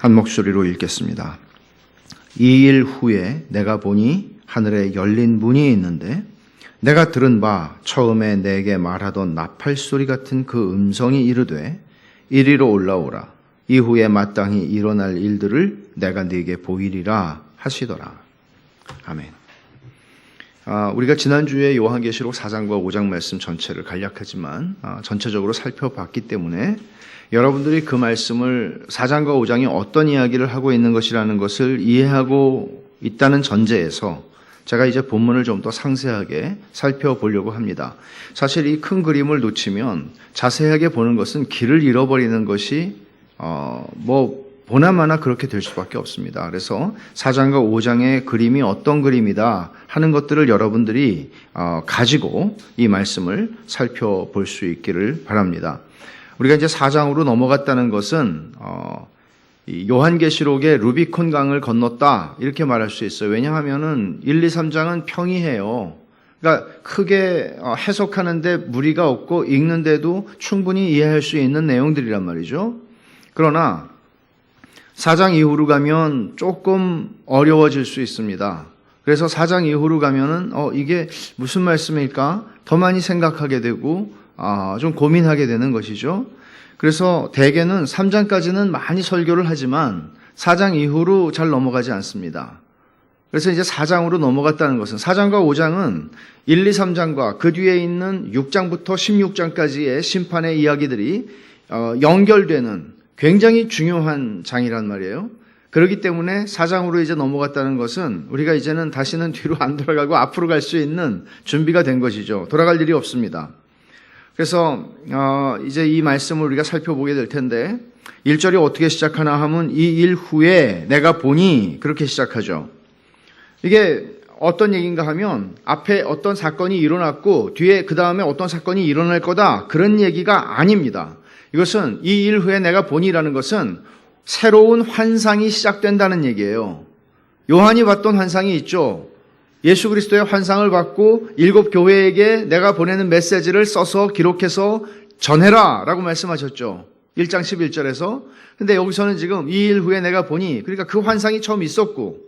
한 목소리로 읽겠습니다. 2일 후에 내가 보니 하늘에 열린 문이 있는데 내가 들은 바 처음에 내게 말하던 나팔소리 같은 그 음성이 이르되 이리로 올라오라. 이후에 마땅히 일어날 일들을 내가 네게 보이리라 하시더라. 아멘. 우리가 지난주에 요한계시록 4장과 5장 말씀 전체를 간략하지만 전체적으로 살펴봤기 때문에 여러분들이 그 말씀을 4장과 5장이 어떤 이야기를 하고 있는 것이라는 것을 이해하고 있다는 전제에서 제가 이제 본문을 좀 더 상세하게 살펴보려고 합니다. 사실 이 큰 그림을 놓치면 자세하게 보는 것은 길을 잃어버리는 것이 보나마나 그렇게 될 수밖에 없습니다. 그래서 4장과 5장의 그림이 어떤 그림이다 하는 것들을 여러분들이 가지고 이 말씀을 살펴볼 수 있기를 바랍니다. 우리가 이제 4장으로 넘어갔다는 것은 요한계시록의 루비콘 강을 건넜다 이렇게 말할 수 있어요. 왜냐하면은 1, 2, 3장은 평이해요. 그러니까 크게 해석하는데 무리가 없고 읽는데도 충분히 이해할 수 있는 내용들이란 말이죠. 그러나 4장 이후로 가면 조금 어려워질 수 있습니다. 그래서 4장 이후로 가면은 이게 무슨 말씀일까? 더 많이 생각하게 되고 좀 고민하게 되는 것이죠. 그래서 대개는 3장까지는 많이 설교를 하지만 4장 이후로 잘 넘어가지 않습니다. 그래서 이제 4장으로 넘어갔다는 것은 4장과 5장은 1, 2, 3장과 그 뒤에 있는 6장부터 16장까지의 심판의 이야기들이 연결되는 굉장히 중요한 장이란 말이에요. 그렇기 때문에 4장으로 이제 넘어갔다는 것은 우리가 이제는 다시는 뒤로 안 돌아가고 앞으로 갈 수 있는 준비가 된 것이죠. 돌아갈 일이 없습니다. 그래서 이제 이 말씀을 우리가 살펴보게 될 텐데 1절이 어떻게 시작하나 하면 이 일 후에 내가 보니 그렇게 시작하죠. 이게 어떤 얘기인가 하면 앞에 어떤 사건이 일어났고 뒤에 그 다음에 어떤 사건이 일어날 거다 그런 얘기가 아닙니다. 이것은 이 일 후에 내가 보니라는 것은 새로운 환상이 시작된다는 얘기예요. 요한이 봤던 환상이 있죠. 예수 그리스도의 환상을 받고 7 교회에게 내가 보내는 메시지를 써서 기록해서 전해라 라고 말씀하셨죠. 1장 11절에서. 근데 여기서는 지금 이 일 후에 내가 보니, 그러니까 그 환상이 처음 있었고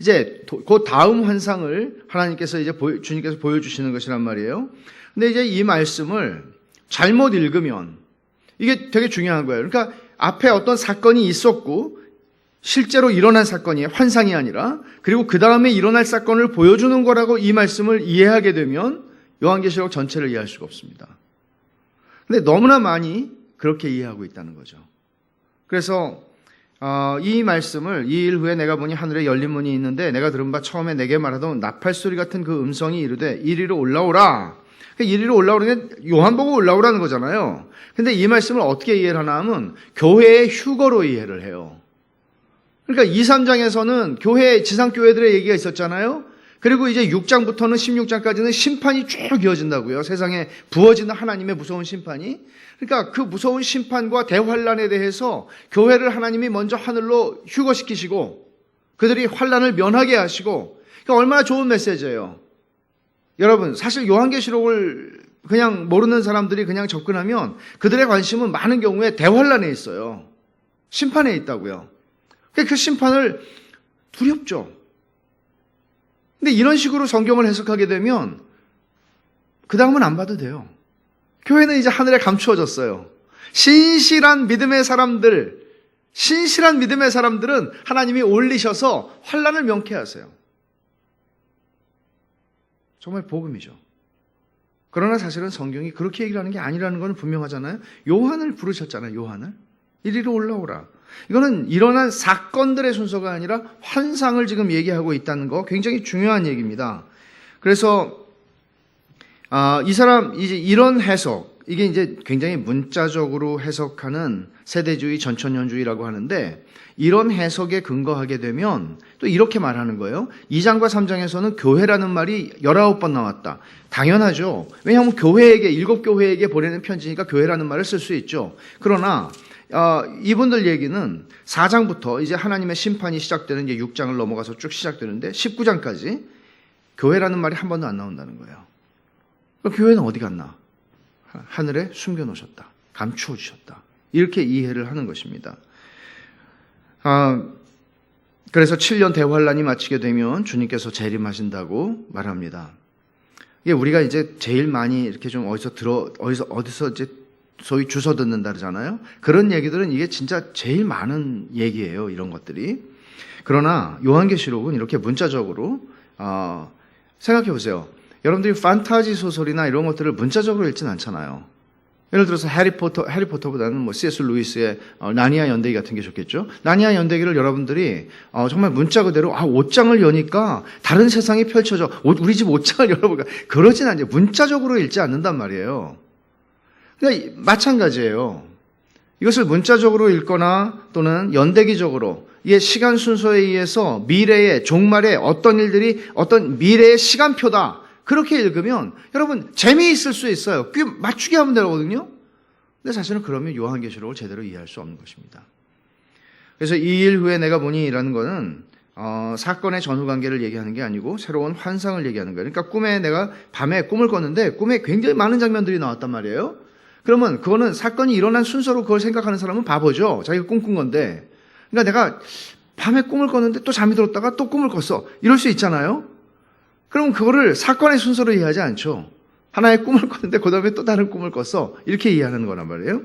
이제 그 다음 환상을 하나님께서 이제 주님께서 보여주시는 것이란 말이에요. 근데 이제 이 말씀을 잘못 읽으면 이게 되게 중요한 거예요. 그러니까 앞에 어떤 사건이 있었고 실제로 일어난 사건이 환상이 아니라 그리고 그 다음에 일어날 사건을 보여주는 거라고 이 말씀을 이해하게 되면 요한계시록 전체를 이해할 수가 없습니다. 근데 너무나 많이 그렇게 이해하고 있다는 거죠. 그래서 이 말씀을 이 일 후에 내가 보니 하늘에 열린 문이 있는데 내가 들은 바 처음에 내게 말하던 나팔소리 같은 그 음성이 이르되 이리로 올라오라. 이리로 올라오는 게 요한 보고 올라오라는 거잖아요. 근데 이 말씀을 어떻게 이해를 하나 하면 교회의 휴거로 이해를 해요. 그러니까 2, 3장에서는 교회, 지상교회들의 얘기가 있었잖아요. 그리고 이제 6장부터는 16장까지는 심판이 쭉 이어진다고요. 세상에 부어지는 하나님의 무서운 심판이. 그러니까 그 무서운 심판과 대환란에 대해서 교회를 하나님이 먼저 하늘로 휴거시키시고 그들이 환란을 면하게 하시고 그러니까 얼마나 좋은 메시지예요. 여러분, 사실 요한계시록을 그냥 모르는 사람들이 그냥 접근하면 그들의 관심은 많은 경우에 대환란에 있어요. 심판에 있다고요. 그 심판을 두렵죠. 근데 이런 식으로 성경을 해석하게 되면 그 다음은 안 봐도 돼요. 교회는 이제 하늘에 감추어졌어요. 신실한 믿음의 사람들은 하나님이 올리셔서 환난을 명쾌하세요. 정말 복음이죠. 그러나 사실은 성경이 그렇게 얘기를 하는 게 아니라는 건 분명하잖아요. 요한을 부르셨잖아요. 요한을. 이리로 올라오라. 이거는 일어난 사건들의 순서가 아니라 환상을 지금 얘기하고 있다는 거 굉장히 중요한 얘기입니다. 그래서 이제 이런 해석, 이게 이제 굉장히 문자적으로 해석하는 세대주의, 전천년주의라고 하는데 이런 해석에 근거하게 되면 또 이렇게 말하는 거예요. 2장과 3장에서는 교회라는 말이 19번 나왔다. 당연하죠. 왜냐하면 교회에게, 7 교회에게 보내는 편지니까 교회라는 말을 쓸 수 있죠. 그러나 이분들 얘기는 4장부터 이제 하나님의 심판이 시작되는 이제 6장을 넘어가서 쭉 시작되는데 19장까지 교회라는 말이 한 번도 안 나온다는 거예요. 그럼 교회는 어디 갔나? 하늘에 숨겨놓으셨다. 감추어 주셨다. 이렇게 이해를 하는 것입니다. 그래서 7년 대환란이 마치게 되면 주님께서 재림하신다고 말합니다. 이게 우리가 이제 제일 많이 이렇게 좀 어디서 이제 소위 주워 듣는다 그러잖아요. 그런 얘기들은 이게 진짜 제일 많은 얘기예요. 이런 것들이. 그러나 요한계시록은 이렇게 문자적으로 생각해 보세요. 여러분들이 판타지 소설이나 이런 것들을 문자적으로 읽진 않잖아요. 예를 들어서 해리포터보다는 뭐 C.S. 루이스의 나니아 연대기 같은 게 좋겠죠. 나니아 연대기를 여러분들이 정말 문자 그대로 옷장을 여니까 다른 세상이 펼쳐져. 우리 집 옷장을 열어볼까? 그러진 않죠. 문자적으로 읽지 않는단 말이에요. 그러니까 마찬가지예요. 이것을 문자적으로 읽거나 또는 연대기적으로 이게 시간 순서에 의해서 미래의 종말에 어떤 일들이 어떤 미래의 시간표다. 그렇게 읽으면 여러분 재미있을 수 있어요. 꽤 맞추게 하면 되거든요. 근데 사실은 그러면 요한계시록을 제대로 이해할 수 없는 것입니다. 그래서 이 일 후에 내가 보니라는 거는 사건의 전후관계를 얘기하는 게 아니고 새로운 환상을 얘기하는 거예요. 그러니까 꿈에 내가 밤에 꿈을 꿨는데 꿈에 굉장히 많은 장면들이 나왔단 말이에요. 그러면 그거는 사건이 일어난 순서로 그걸 생각하는 사람은 바보죠. 자기가 꿈꾼 건데. 그러니까 내가 밤에 꿈을 꿨는데 또 잠이 들었다가 또 꿈을 꿨어. 이럴 수 있잖아요. 그럼 그거를 사건의 순서로 이해하지 않죠. 하나의 꿈을 꿨는데 그 다음에 또 다른 꿈을 꿨어. 이렇게 이해하는 거란 말이에요.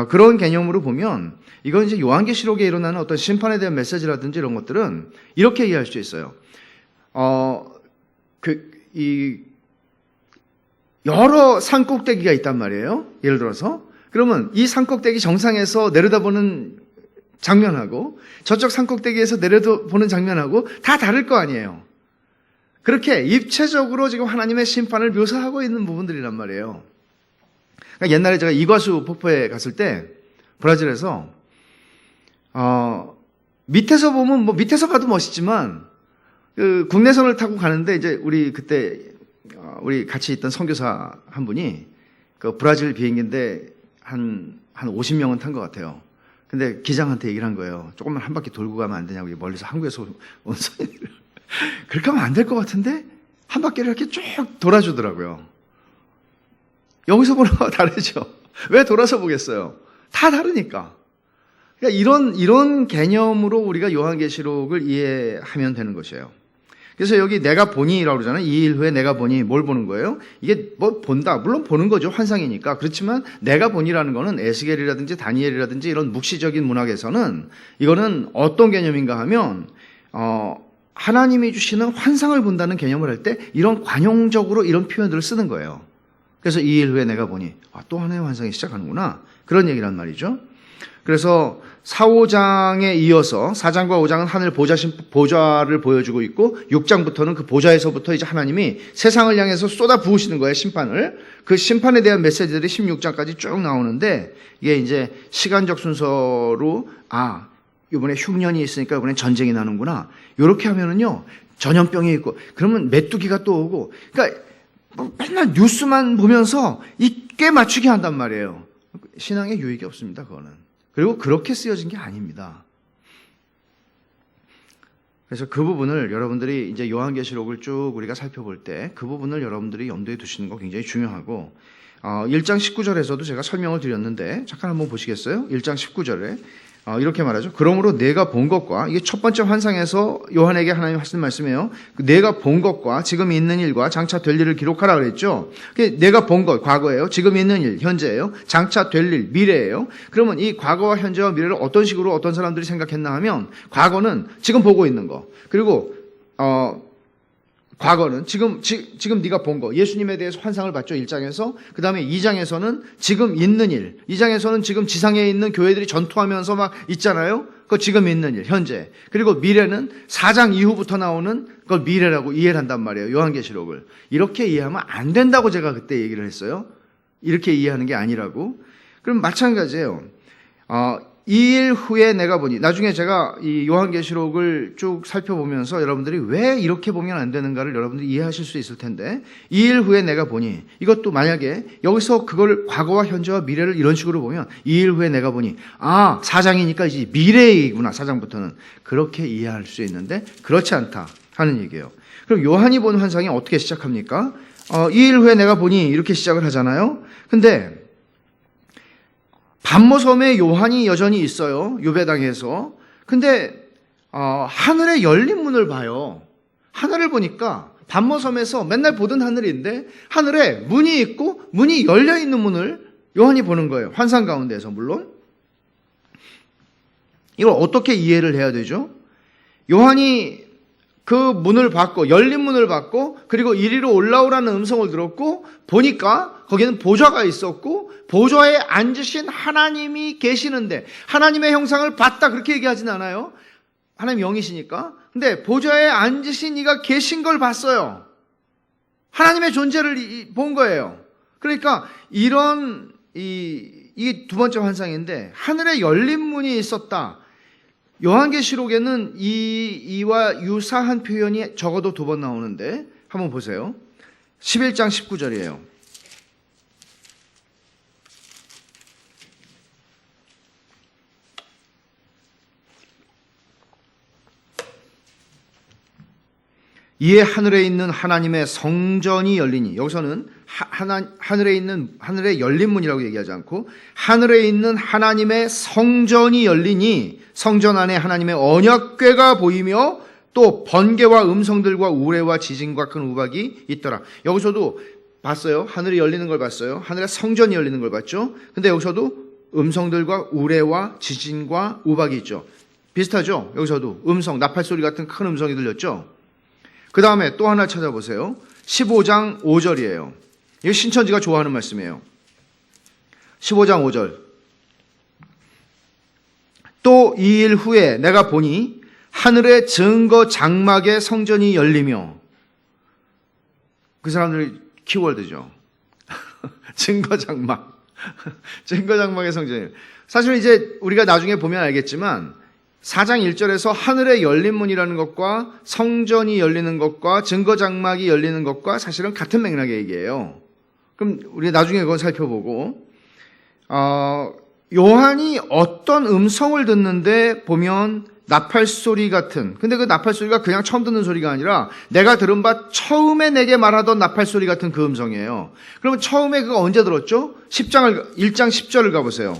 그런 개념으로 보면 이건 이제 요한계시록에 일어나는 어떤 심판에 대한 메시지라든지 이런 것들은 이렇게 이해할 수 있어요. 여러 산꼭대기가 있단 말이에요. 예를 들어서. 그러면 이 산꼭대기 정상에서 내려다보는 장면하고 저쪽 산꼭대기에서 내려다보는 장면하고 다 다를 거 아니에요. 그렇게 입체적으로 지금 하나님의 심판을 묘사하고 있는 부분들이란 말이에요. 그러니까 옛날에 제가 이과수 폭포에 갔을 때 브라질에서 밑에서 보면 뭐 밑에서 봐도 멋있지만 그 국내선을 타고 가는데 이제 우리 그때 우리 같이 있던 선교사 한 분이 그 브라질 비행기인데 한 50명은 탄 것 같아요. 근데 기장한테 얘기를 한 거예요. 조금만 한 바퀴 돌고 가면 안 되냐고 멀리서 한국에서 온 선생님을. 그렇게 하면 안 될 것 같은데 한 바퀴를 이렇게 쭉 돌아주더라고요. 여기서 보는 거와 다르죠. 왜 돌아서 보겠어요? 다 다르니까. 그러니까 이런 개념으로 우리가 요한계시록을 이해하면 되는 것이에요. 그래서 여기 내가 보니라고 그러잖아요. 2일 후에 내가 보니 뭘 보는 거예요? 이게 뭐 본다. 물론 보는 거죠. 환상이니까. 그렇지만 내가 보니라는 거는 에스겔이라든지 다니엘이라든지 이런 묵시적인 문학에서는 이거는 어떤 개념인가 하면 하나님이 주시는 환상을 본다는 개념을 할 때 이런 관용적으로 이런 표현들을 쓰는 거예요. 그래서 2일 후에 내가 보니 또 하나의 환상이 시작하는구나. 그런 얘기란 말이죠. 그래서 4, 5장에 이어서 4장과 5장은 하늘 보좌를 보여주고 있고 6장부터는 그 보좌에서부터 이제 하나님이 세상을 향해서 쏟아 부으시는 거예요. 심판을. 그 심판에 대한 메시지들이 16장까지 쭉 나오는데 이게 이제 시간적 순서로 이번에 흉년이 있으니까 이번에 전쟁이 나는구나. 이렇게 하면은요, 전염병이 있고, 그러면 메뚜기가 또 오고, 그러니까 맨날 뉴스만 보면서 꽤 맞추게 한단 말이에요. 신앙에 유익이 없습니다, 그거는. 그리고 그렇게 쓰여진 게 아닙니다. 그래서 그 부분을 여러분들이 이제 요한계시록을 쭉 우리가 살펴볼 때 그 부분을 여러분들이 염두에 두시는 거 굉장히 중요하고, 1장 19절에서도 제가 설명을 드렸는데, 잠깐 한번 보시겠어요? 1장 19절에. 이렇게 말하죠. 그러므로 내가 본 것과 이게 첫 번째 환상에서 요한에게 하나님 하신 말씀이에요. 내가 본 것과 지금 있는 일과 장차 될 일을 기록하라 그랬죠. 내가 본 것 과거예요. 지금 있는 일 현재예요. 장차 될 일 미래예요. 그러면 이 과거와 현재와 미래를 어떤 식으로 어떤 사람들이 생각했나 하면 과거는 지금 보고 있는 거. 그리고 과거는 지금 네가 본 거. 예수님에 대해서 환상을 봤죠. 1장에서. 그 다음에 2장에서는 지금 있는 일. 2장에서는 지금 지상에 있는 교회들이 전투하면서 막 있잖아요. 그거 지금 있는 일, 현재. 그리고 미래는 4장 이후부터 나오는 그걸 미래라고 이해를 한단 말이에요. 요한계시록을. 이렇게 이해하면 안 된다고 제가 그때 얘기를 했어요. 이렇게 이해하는 게 아니라고. 그럼 마찬가지예요. 2일 후에 내가 보니, 나중에 제가 이 요한계시록을 쭉 살펴보면서 여러분들이 왜 이렇게 보면 안 되는가를 여러분들이 이해하실 수 있을 텐데, 2일 후에 내가 보니, 이것도 만약에 여기서 그걸 과거와 현재와 미래를 이런 식으로 보면 2일 후에 내가 보니 4장이니까 이제 미래이구나. 4장부터는 그렇게 이해할 수 있는데 그렇지 않다 하는 얘기예요. 그럼 요한이 본 환상이 어떻게 시작합니까? 2일 후에 내가 보니 이렇게 시작을 하잖아요. 근데 반모섬에 요한이 여전히 있어요. 유배당에서. 근데 하늘에 열린 문을 봐요. 하늘을 보니까 반모섬에서 맨날 보던 하늘인데 하늘에 문이 있고 문이 열려있는 문을 요한이 보는 거예요. 환상 가운데서 물론. 이걸 어떻게 이해를 해야 되죠? 요한이 그 문을 받고 열린 문을 받고 그리고 이리로 올라오라는 음성을 들었고 보니까 거기는 보좌가 있었고 보좌에 앉으신 하나님이 계시는데 하나님의 형상을 봤다 그렇게 얘기하진 않아요. 하나님 영이시니까. 근데 보좌에 앉으신 이가 계신 걸 봤어요. 하나님의 존재를 본 거예요. 그러니까 이게 두 번째 환상인데 하늘에 열린 문이 있었다. 요한계시록에는 이와 유사한 표현이 적어도 두 번 나오는데 한번 보세요. 11장 19절이에요. 이에 하늘에 있는 하나님의 성전이 열리니, 여기서는 하늘에 열린 문이라고 얘기하지 않고 하늘에 있는 하나님의 성전이 열리니 성전 안에 하나님의 언약궤가 보이며 또 번개와 음성들과 우레와 지진과 큰 우박이 있더라. 여기서도 봤어요. 하늘이 열리는 걸 봤어요. 하늘에 성전이 열리는 걸 봤죠. 근데 여기서도 음성들과 우레와 지진과 우박이 있죠. 비슷하죠. 여기서도 음성, 나팔소리 같은 큰 음성이 들렸죠. 그 다음에 또 하나 찾아보세요. 15장 5절이에요. 이거 신천지가 좋아하는 말씀이에요. 15장 5절. 또 이 일 후에 내가 보니 하늘의 증거 장막의 성전이 열리며, 그 사람들이 키워드죠. 증거 장막. 증거 장막의 성전이에요. 사실 이제 우리가 나중에 보면 알겠지만 4장 1절에서 하늘에 열린 문이라는 것과 성전이 열리는 것과 증거 장막이 열리는 것과 사실은 같은 맥락의 얘기예요. 그럼 우리 나중에 그건 살펴보고, 요한이 어떤 음성을 듣는데 보면 나팔 소리 같은, 근데 그 나팔 소리가 그냥 처음 듣는 소리가 아니라 내가 들은 바 처음에 내게 말하던 나팔 소리 같은 그 음성이에요. 그러면 처음에 그거 언제 들었죠? 1장 10절을 가보세요.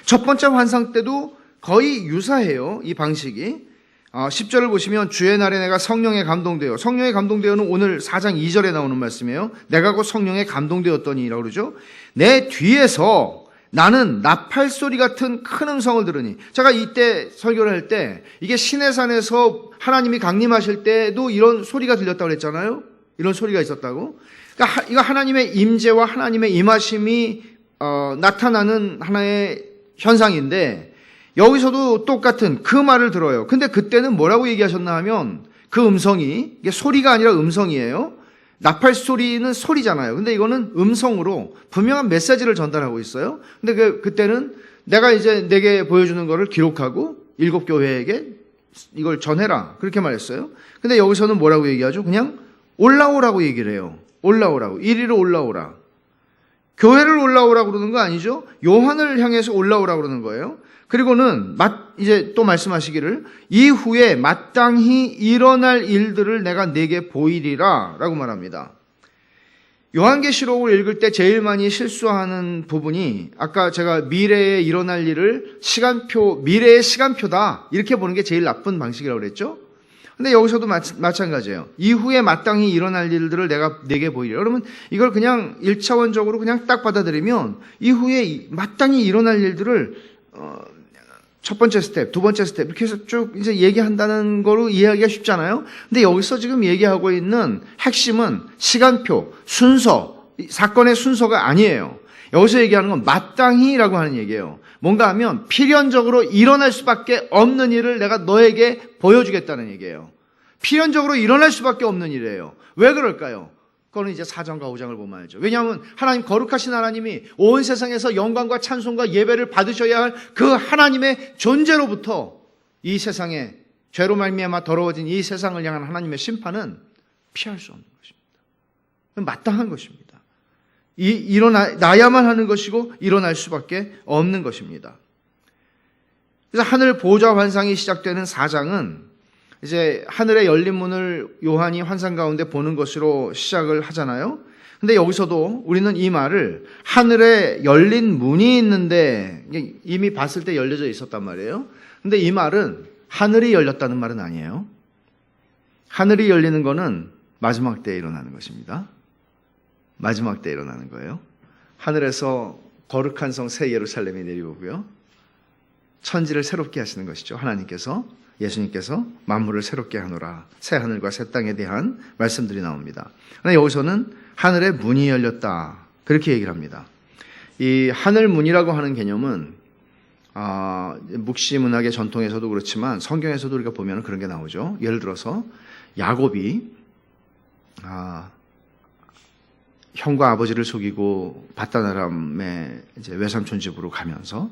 첫 번째 환상 때도 거의 유사해요. 이 방식이. 10절을 보시면 주의 날에 내가 성령에 감동되어, 성령에 감동되어는 오늘 4장 2절에 나오는 말씀이에요. 내가 곧 성령에 감동되었더니라고 그러죠. 내 뒤에서 나는 나팔 소리 같은 큰 음성을 들으니, 제가 이때 설교를 할 때 이게 시내산에서 하나님이 강림하실 때도 이런 소리가 들렸다고 그랬잖아요. 이런 소리가 있었다고. 그러니까 이거 하나님의 임재와 하나님의 임하심이 나타나는 하나의 현상인데, 여기서도 똑같은 그 말을 들어요. 근데 그때는 뭐라고 얘기하셨나 하면 그 음성이, 이게 소리가 아니라 음성이에요. 나팔 소리는 소리잖아요. 근데 이거는 음성으로 분명한 메시지를 전달하고 있어요. 근데 그때는 내가 이제 내게 보여주는 거를 기록하고 7교회에게 이걸 전해라. 그렇게 말했어요. 근데 여기서는 뭐라고 얘기하죠? 그냥 올라오라고 얘기를 해요. 올라오라고. 이리로 올라오라. 교회를 올라오라고 그러는 거 아니죠? 요한을 향해서 올라오라고 그러는 거예요. 그리고는 이제 또 말씀하시기를 이후에 마땅히 일어날 일들을 내가 내게 보이리라 라고 말합니다. 요한계시록을 읽을 때 제일 많이 실수하는 부분이, 아까 제가 미래에 일어날 일을 미래의 시간표다 이렇게 보는 게 제일 나쁜 방식이라고 그랬죠. 근데 여기서도 마찬가지예요. 이후에 마땅히 일어날 일들을 내가 내게 보이리라. 그러면 이걸 그냥 1차원적으로 그냥 딱 받아들이면 이후에 마땅히 일어날 일들을 첫 번째 스텝, 두 번째 스텝 이렇게 해서 쭉 이제 얘기한다는 거로 이해하기가 쉽잖아요. 근데 여기서 지금 얘기하고 있는 핵심은 시간표, 순서, 사건의 순서가 아니에요. 여기서 얘기하는 건 마땅히라고 하는 얘기예요. 뭔가 하면 필연적으로 일어날 수밖에 없는 일을 내가 너에게 보여주겠다는 얘기예요. 필연적으로 일어날 수밖에 없는 일이에요. 왜 그럴까요? 그거는 이제 4장과 5장을 보면 알죠. 왜냐하면 하나님, 거룩하신 하나님이 온 세상에서 영광과 찬송과 예배를 받으셔야 할 그 하나님의 존재로부터 이 세상에 죄로 말미암아 더러워진 이 세상을 향한 하나님의 심판은 피할 수 없는 것입니다. 마땅한 것입니다. 일어나야만 하는 것이고 일어날 수밖에 없는 것입니다. 그래서 하늘 보좌 환상이 시작되는 4장은 이제 하늘의 열린 문을 요한이 환상 가운데 보는 것으로 시작을 하잖아요. 근데 여기서도 우리는 이 말을 하늘에 열린 문이 있는데, 이미 봤을 때 열려져 있었단 말이에요. 근데 이 말은 하늘이 열렸다는 말은 아니에요. 하늘이 열리는 거는 마지막 때에 일어나는 것입니다. 마지막 때에 일어나는 거예요. 하늘에서 거룩한 성 새 예루살렘이 내려오고요. 천지를 새롭게 하시는 것이죠. 하나님께서, 예수님께서 만물을 새롭게 하노라. 새 하늘과 새 땅에 대한 말씀들이 나옵니다. 그런데 여기서는 하늘의 문이 열렸다. 그렇게 얘기를 합니다. 이 하늘 문이라고 하는 개념은 묵시 문학의 전통에서도 그렇지만 성경에서도 우리가 보면 그런 게 나오죠. 예를 들어서 야곱이 형과 아버지를 속이고 밧다나람의 이제 외삼촌 집으로 가면서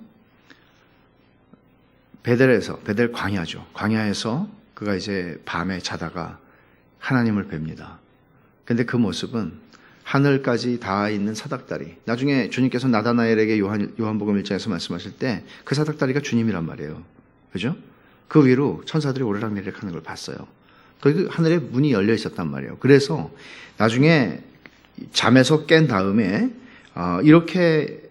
베델 광야죠. 광야에서 그가 이제 밤에 자다가 하나님을 뵙니다. 근데 그 모습은 하늘까지 닿아 있는 사닥다리. 나중에 주님께서 나다나엘에게 요한복음 1장에서 말씀하실 때 그 사닥다리가 주님이란 말이에요. 그죠? 그 위로 천사들이 오르락내리락 하는 걸 봤어요. 그 하늘에 문이 열려 있었단 말이에요. 그래서 나중에 잠에서 깬 다음에 이렇게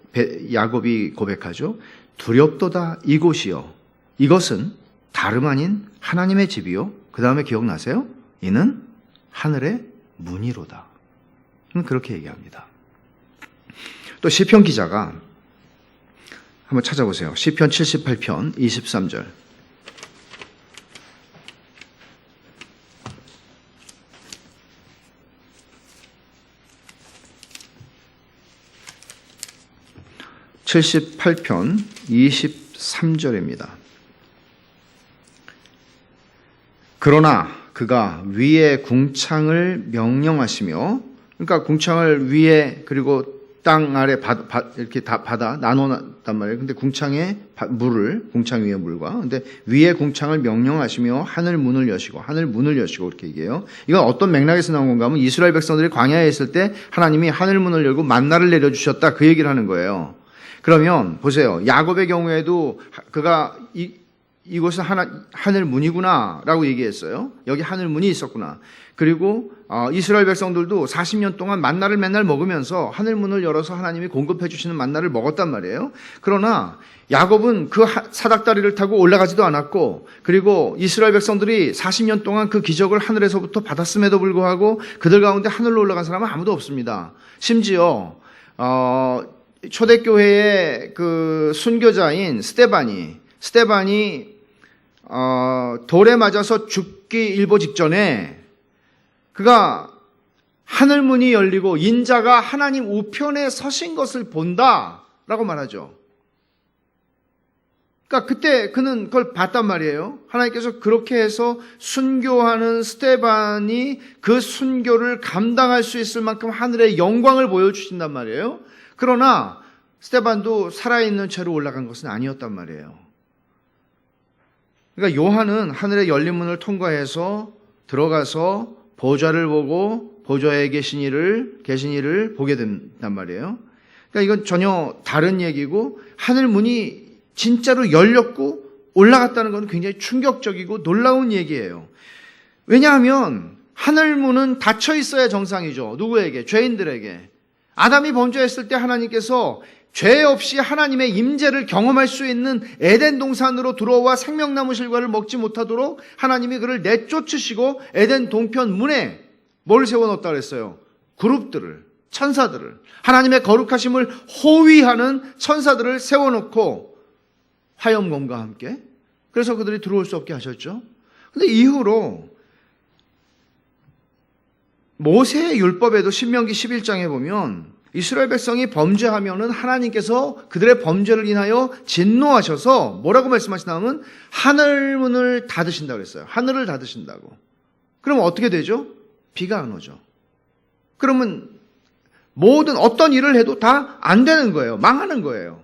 야곱이 고백하죠. 두렵도다 이곳이요. 이것은 다름 아닌 하나님의 집이요. 그 다음에 기억나세요? 이는 하늘의 문이로다. 그렇게 얘기합니다. 또 시편 기자가 한번 찾아보세요. 시편 78편 23절. (78편) 23절입니다. 그러나 그가 위에 궁창을 명령하시며, 그러니까 궁창을 위에 그리고 땅 아래 이렇게 다 바다 나눠놨단 말이에요. 근데 궁창에 물을, 궁창 위에 물과, 근데 위에 궁창을 명령하시며 하늘 문을 여시고 이렇게 얘기해요. 이건 어떤 맥락에서 나온 건가 하면 이스라엘 백성들이 광야에 있을 때 하나님이 하늘 문을 열고 만나를 내려주셨다, 그 얘기를 하는 거예요. 그러면 보세요. 야곱의 경우에도 그가 이곳은 하늘 문이구나 라고 얘기했어요. 여기 하늘 문이 있었구나. 그리고 이스라엘 백성들도 40년 동안 만나를 맨날 먹으면서 하늘 문을 열어서 하나님이 공급해 주시는 만나를 먹었단 말이에요. 그러나 야곱은 그 사닥다리를 타고 올라가지도 않았고, 그리고 이스라엘 백성들이 40년 동안 그 기적을 하늘에서부터 받았음에도 불구하고 그들 가운데 하늘로 올라간 사람은 아무도 없습니다. 심지어 초대교회의 그 순교자인 스데반이 돌에 맞아서 죽기 일보 직전에 그가 하늘문이 열리고 인자가 하나님 우편에 서신 것을 본다라고 말하죠. 그러니까 그때 그는 그걸 봤단 말이에요. 하나님께서 그렇게 해서 순교하는 스데반이 그 순교를 감당할 수 있을 만큼 하늘의 영광을 보여주신단 말이에요. 그러나 스데반도 살아있는 채로 올라간 것은 아니었단 말이에요. 그러니까 요한은 하늘의 열린 문을 통과해서 들어가서 보좌를 보고 보좌에 계신 이를 보게 된단 말이에요. 그러니까 이건 전혀 다른 얘기고, 하늘 문이 진짜로 열렸고 올라갔다는 건 굉장히 충격적이고 놀라운 얘기예요. 왜냐하면 하늘 문은 닫혀 있어야 정상이죠. 누구에게? 죄인들에게. 아담이 범죄했을 때 하나님께서 죄 없이 하나님의 임재를 경험할 수 있는 에덴 동산으로 들어와 생명나무 실과를 먹지 못하도록 하나님이 그를 내쫓으시고 에덴 동편 문에 뭘 세워놓았다 그랬어요? 그룹들을, 천사들을, 하나님의 거룩하심을 호위하는 천사들을 세워놓고 화염검과 함께, 그래서 그들이 들어올 수 없게 하셨죠. 근데 이후로 모세의 율법에도 신명기 11장에 보면 이스라엘 백성이 범죄하면은 하나님께서 그들의 범죄를 인하여 진노하셔서 뭐라고 말씀하시냐면 하늘문을 닫으신다고 그랬어요. 하늘을 닫으신다고. 그러면 어떻게 되죠? 비가 안 오죠. 그러면 모든 어떤 일을 해도 다 안 되는 거예요. 망하는 거예요.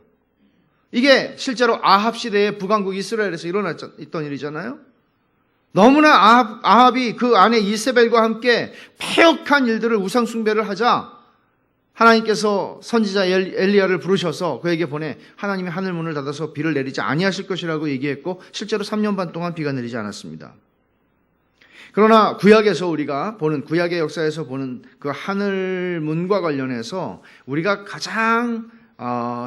이게 실제로 아합 시대에 북왕국 이스라엘에서 일어났던 일이잖아요. 너무나 아합이 그 아내 이세벨과 함께 패역한 일들을, 우상 숭배를 하자 하나님께서 선지자 엘리야를 부르셔서 그에게 보내 하나님이 하늘문을 닫아서 비를 내리지 아니하실 것이라고 얘기했고, 실제로 3년 반 동안 비가 내리지 않았습니다. 그러나 구약에서 우리가 보는, 구약의 역사에서 보는 그 하늘문과 관련해서 우리가 가장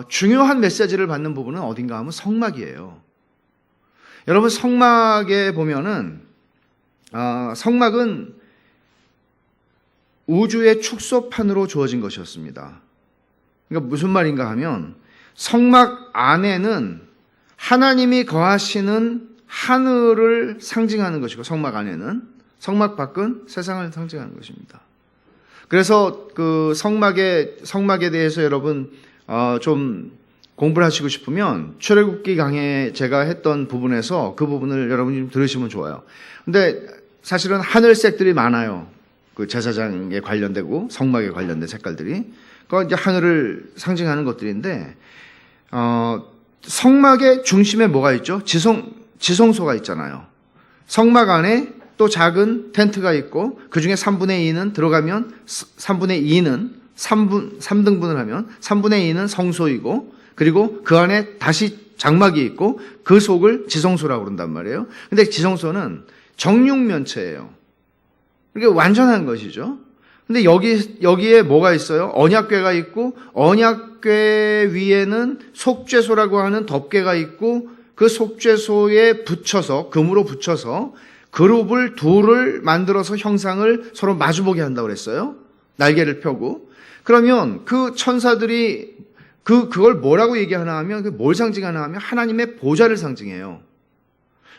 중요한 메시지를 받는 부분은 어딘가 하면 성막이에요. 여러분 성막에 보면은 성막은 우주의 축소판으로 주어진 것이었습니다. 그러니까 무슨 말인가 하면 성막 안에는 하나님이 거하시는 하늘을 상징하는 것이고 성막 안에는, 성막 밖은 세상을 상징하는 것입니다. 그래서 그 성막에 대해서 여러분 좀 공부를 하시고 싶으면 출애굽기 강해 제가 했던 부분에서 그 부분을 여러분이 좀 들으시면 좋아요. 근데 사실은 하늘색들이 많아요. 그 제사장에 관련되고 성막에 관련된 색깔들이. 그건 이제 하늘을 상징하는 것들인데, 성막의 중심에 뭐가 있죠? 지성소가 있잖아요. 성막 안에 또 작은 텐트가 있고, 그 중에 3분의 2는 들어가면 3분의 2는 3등분을 하면 3분의 2는 성소이고, 그리고 그 안에 다시 장막이 있고 그 속을 지성소라고 그런단 말이에요. 근데 지성소는 정육면체예요. 이게 완전한 것이죠. 근데 여기에 뭐가 있어요? 언약궤가 있고, 언약궤 위에는 속죄소라고 하는 덮개가 있고, 그 속죄소에 붙여서, 금으로 붙여서 그룹을 둘을 만들어서 형상을 서로 마주보게 한다고 그랬어요. 날개를 펴고. 그러면 그 천사들이 그걸 뭐라고 얘기하나 하면, 뭘 상징하나 하면 하나님의 보좌를 상징해요.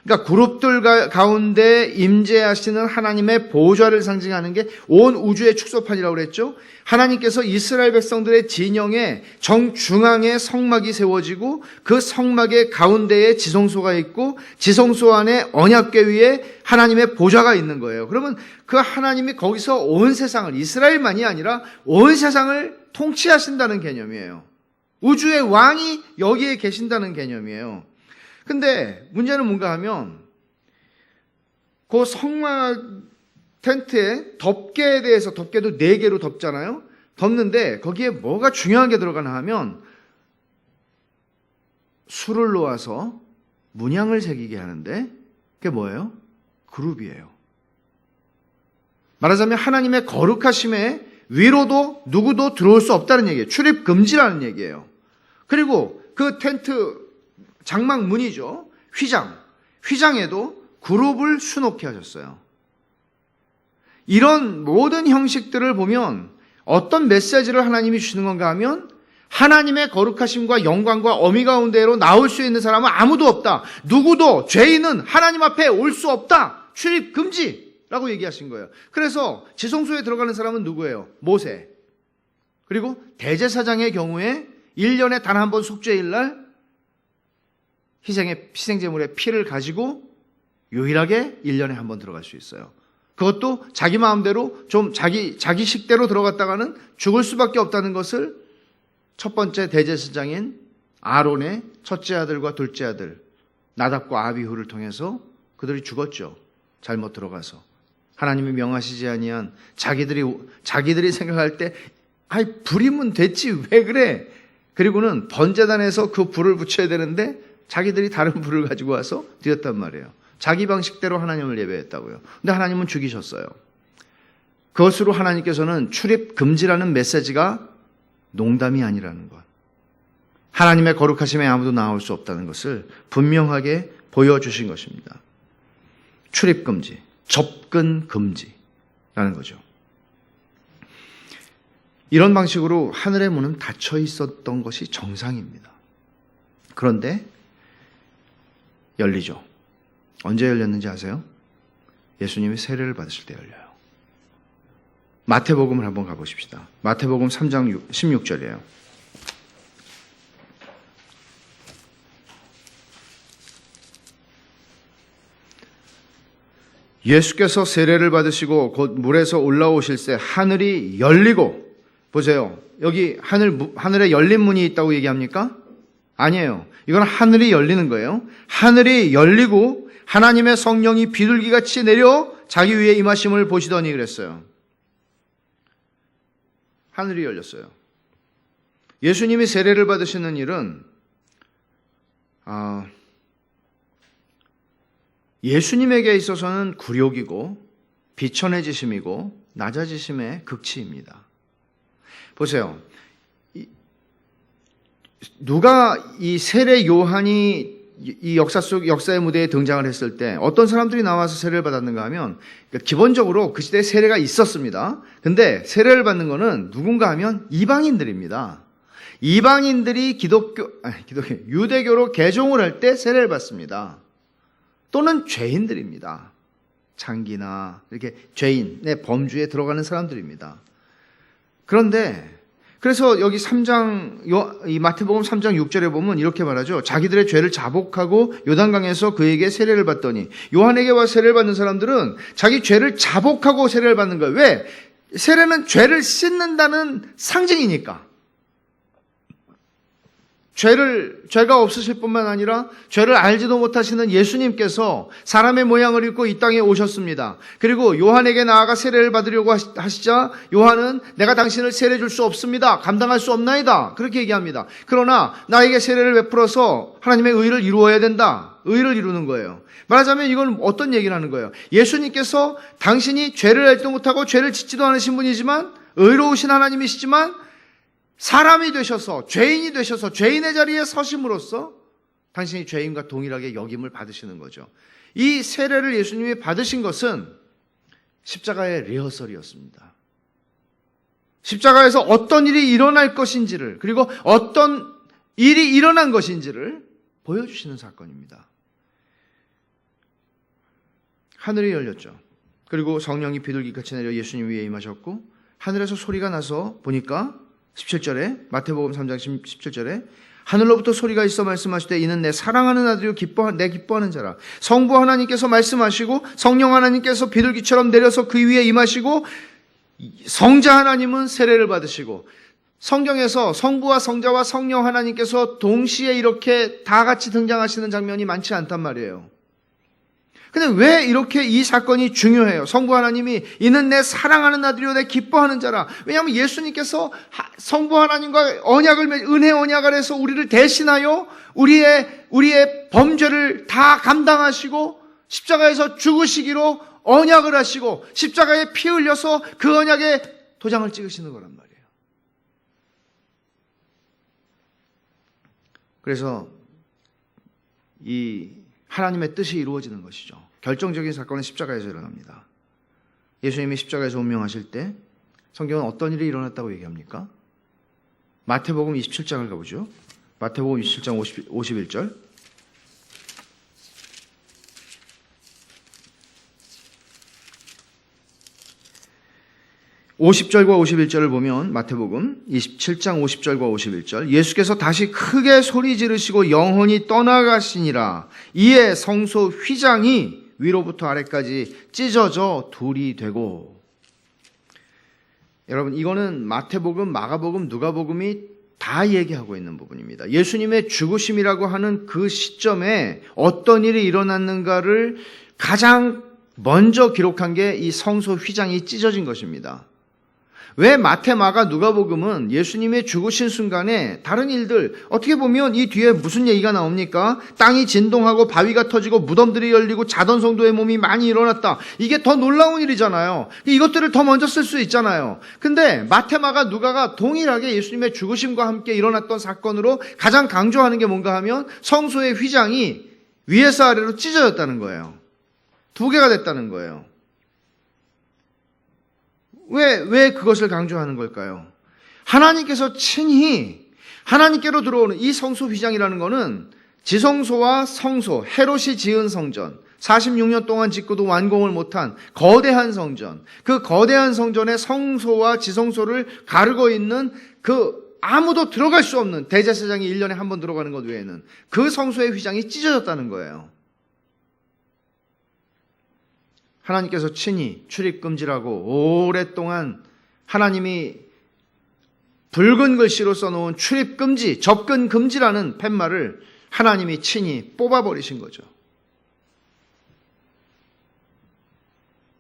그러니까 그룹들 가운데 임재하시는 하나님의 보좌를 상징하는 게 온 우주의 축소판이라고 그랬죠. 하나님께서 이스라엘 백성들의 진영의 정중앙에 성막이 세워지고, 그 성막의 가운데에 지성소가 있고, 지성소 안에 언약궤 위에 하나님의 보좌가 있는 거예요. 그러면 그 하나님이 거기서 온 세상을, 이스라엘만이 아니라 온 세상을 통치하신다는 개념이에요. 우주의 왕이 여기에 계신다는 개념이에요. 근데 문제는 뭔가 하면 그 성막 텐트의 덮개에 대해서, 덮개도 4개로 덮잖아요. 덮는데 거기에 뭐가 중요한 게 들어가나 하면 술을 놓아서 문양을 새기게 하는데, 그게 뭐예요? 그룹이에요. 말하자면 하나님의 거룩하심에 위로도 누구도 들어올 수 없다는 얘기예요. 출입 금지라는 얘기예요. 그리고 그 텐트 장막 문이죠. 휘장에도 그룹을 수놓게 하셨어요. 이런 모든 형식들을 보면 어떤 메시지를 하나님이 주시는 건가 하면, 하나님의 거룩하심과 영광과 어미 가운데로 나올 수 있는 사람은 아무도 없다. 누구도, 죄인은 하나님 앞에 올 수 없다. 출입 금지라고 얘기하신 거예요. 그래서 지성소에 들어가는 사람은 누구예요? 모세. 그리고 대제사장의 경우에 1년에 단 한 번 속죄일 날 희생제물의 피를 가지고 유일하게 1년에 한 번 들어갈 수 있어요. 그것도 자기 마음대로 좀 자기 식대로 들어갔다가는 죽을 수밖에 없다는 것을 첫 번째 대제사장인 아론의 첫째 아들과 둘째 아들 나답과 아비후를 통해서 그들이 죽었죠. 잘못 들어가서. 하나님이 명하시지 아니한 자기들이 생각할 때 불이면 됐지 왜 그래? 그리고는 번제단에서 그 불을 붙여야 되는데 자기들이 다른 불을 가지고 와서 드렸단 말이에요. 자기 방식대로 하나님을 예배했다고요. 근데 하나님은 죽이셨어요. 그것으로 하나님께서는 출입 금지라는 메시지가 농담이 아니라는 것, 하나님의 거룩하심에 아무도 나올 수 없다는 것을 분명하게 보여주신 것입니다. 출입 금지, 접근 금지라는 거죠. 이런 방식으로 하늘의 문은 닫혀 있었던 것이 정상입니다. 그런데 열리죠. 언제 열렸는지 아세요? 예수님이 세례를 받으실 때 열려요. 마태복음을 한번 가보십시다. 마태복음 3장 16절이에요. 예수께서 세례를 받으시고 곧 물에서 올라오실 때 하늘이 열리고, 보세요. 여기 하늘에 열린 문이 있다고 얘기합니까? 아니에요. 이건 하늘이 열리는 거예요. 하늘이 열리고 하나님의 성령이 비둘기같이 내려 자기 위에 임하심을 보시더니 그랬어요. 하늘이 열렸어요. 예수님이 세례를 받으시는 일은 예수님에게 있어서는 굴욕이고 비천해지심이고 낮아지심의 극치입니다. 보세요. 누가 이 세례 요한이 이 역사의 무대에 등장을 했을 때 어떤 사람들이 나와서 세례를 받았는가 하면, 그러니까 기본적으로 그 시대에 세례가 있었습니다. 근데 세례를 받는 거는 누군가 하면 이방인들입니다. 이방인들이 유대교로 개종을 할 때 세례를 받습니다. 또는 죄인들입니다. 장기나 이렇게 죄인의 범주에 들어가는 사람들입니다. 그런데 그래서 여기 3장, 이 마태복음 3장 6절에 보면 이렇게 말하죠. 자기들의 죄를 자복하고 요단강에서 그에게 세례를 받더니, 요한에게 와 세례를 받는 사람들은 자기 죄를 자복하고 세례를 받는 거예요. 왜? 세례는 죄를 씻는다는 상징이니까. 죄가 없으실 뿐만 아니라 죄를 알지도 못하시는 예수님께서 사람의 모양을 입고 이 땅에 오셨습니다. 그리고 요한에게 나아가 세례를 받으려고 하시자 요한은 내가 당신을 세례 줄 수 없습니다. 감당할 수 없나이다. 그렇게 얘기합니다. 그러나 나에게 세례를 베풀어서 하나님의 의를 이루어야 된다. 의를 이루는 거예요. 말하자면 이건 어떤 얘기를 하는 거예요? 예수님께서 당신이 죄를 알지도 못하고 죄를 짓지도 않으신 분이지만, 의로우신 하나님이시지만 사람이 되셔서, 죄인이 되셔서 죄인의 자리에 서심으로써 당신이 죄인과 동일하게 역임을 받으시는 거죠. 이 세례를 예수님이 받으신 것은 십자가의 리허설이었습니다. 십자가에서 어떤 일이 일어날 것인지를, 그리고 어떤 일이 일어난 것인지를 보여주시는 사건입니다. 하늘이 열렸죠. 그리고 성령이 비둘기같이 내려 예수님 위에 임하셨고, 하늘에서 소리가 나서 보니까 17절에, 마태복음 3장 17절에 하늘로부터 소리가 있어 말씀하시되 이는 내 사랑하는 아들이요 내 기뻐하는 자라. 성부 하나님께서 말씀하시고 성령 하나님께서 비둘기처럼 내려서 그 위에 임하시고, 성자 하나님은 세례를 받으시고, 성경에서 성부와 성자와 성령 하나님께서 동시에 이렇게 다 같이 등장하시는 장면이 많지 않단 말이에요. 근데 왜 이렇게 이 사건이 중요해요? 성부 하나님이 이는 내 사랑하는 아들이요 내 기뻐하는 자라. 왜냐하면 예수님께서 성부 하나님과 은혜 언약을 해서 우리를 대신하여 우리의 범죄를 다 감당하시고 십자가에서 죽으시기로 언약을 하시고 십자가에 피 흘려서 그 언약에 도장을 찍으시는 거란 말이에요. 그래서 이 하나님의 뜻이 이루어지는 것이죠. 결정적인 사건은 십자가에서 일어납니다. 예수님이 십자가에서 운명하실 때 성경은 어떤 일이 일어났다고 얘기합니까? 마태복음 27장을 가보죠. 마태복음 27장 51절. 50절과 51절을 보면 마태복음 27장 50절과 51절, 예수께서 다시 크게 소리 지르시고 영혼이 떠나가시니라. 이에 성소 휘장이 위로부터 아래까지 찢어져 둘이 되고. 여러분, 이거는 마태복음, 마가복음, 누가복음이 다 얘기하고 있는 부분입니다. 예수님의 죽으심이라고 하는 그 시점에 어떤 일이 일어났는가를 가장 먼저 기록한 게 이 성소 휘장이 찢어진 것입니다. 왜 마태, 마가, 누가복음은 예수님의 죽으신 순간에 다른 일들, 어떻게 보면 이 뒤에 무슨 얘기가 나옵니까? 땅이 진동하고 바위가 터지고 무덤들이 열리고 자던 성도의 몸이 많이 일어났다. 이게 더 놀라운 일이잖아요. 이것들을 더 먼저 쓸 수 있잖아요. 근데 마태, 마가, 누가가 동일하게 예수님의 죽으심과 함께 일어났던 사건으로 가장 강조하는 게 뭔가 하면 성소의 휘장이 위에서 아래로 찢어졌다는 거예요. 두 개가 됐다는 거예요. 왜 그것을 강조하는 걸까요? 하나님께서 친히 하나님께로 들어오는 이 성소 휘장이라는 것은 지성소와 성소, 헤롯이 지은 성전, 46년 동안 짓고도 완공을 못한 거대한 성전, 그 거대한 성전의 성소와 지성소를 가르고 있는 그 아무도 들어갈 수 없는, 대제사장이 1년에 한 번 들어가는 것 외에는 그 성소의 휘장이 찢어졌다는 거예요. 하나님께서 친히 출입금지라고 오랫동안 하나님이 붉은 글씨로 써놓은 출입금지, 접근금지라는 팻말을 하나님이 친히 뽑아버리신 거죠.